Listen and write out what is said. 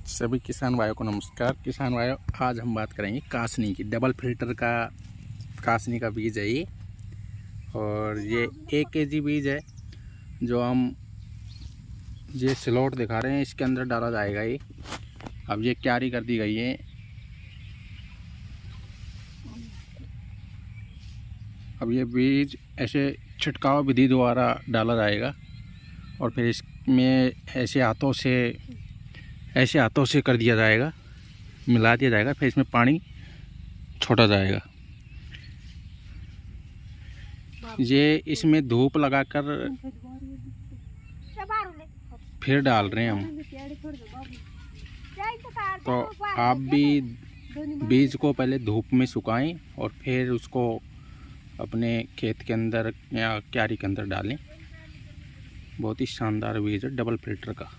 सभी किसान भाइयों को नमस्कार। किसान भाइयों, आज हम बात करेंगे कासनी की। डबल फिल्टर का कासनी का बीज है ये, और ये 1 kg बीज है जो हम ये स्लॉट दिखा रहे हैं, इसके अंदर डाला जाएगा ये। अब ये क्यारी कर दी गई है। अब ये बीज ऐसे छिड़काव विधि द्वारा डाला जाएगा और फिर इसमें ऐसे हाथों से कर दिया जाएगा, मिला दिया जाएगा। फिर इसमें पानी छोड़ा जाएगा। ये इसमें धूप लगाकर फिर डाल रहे हैं हम। तो आप भी बीज को पहले धूप में सुखाएं और फिर उसको अपने खेत के अंदर या क्यारी के अंदर डालें। बहुत ही शानदार बीज है डबल फिल्टर का।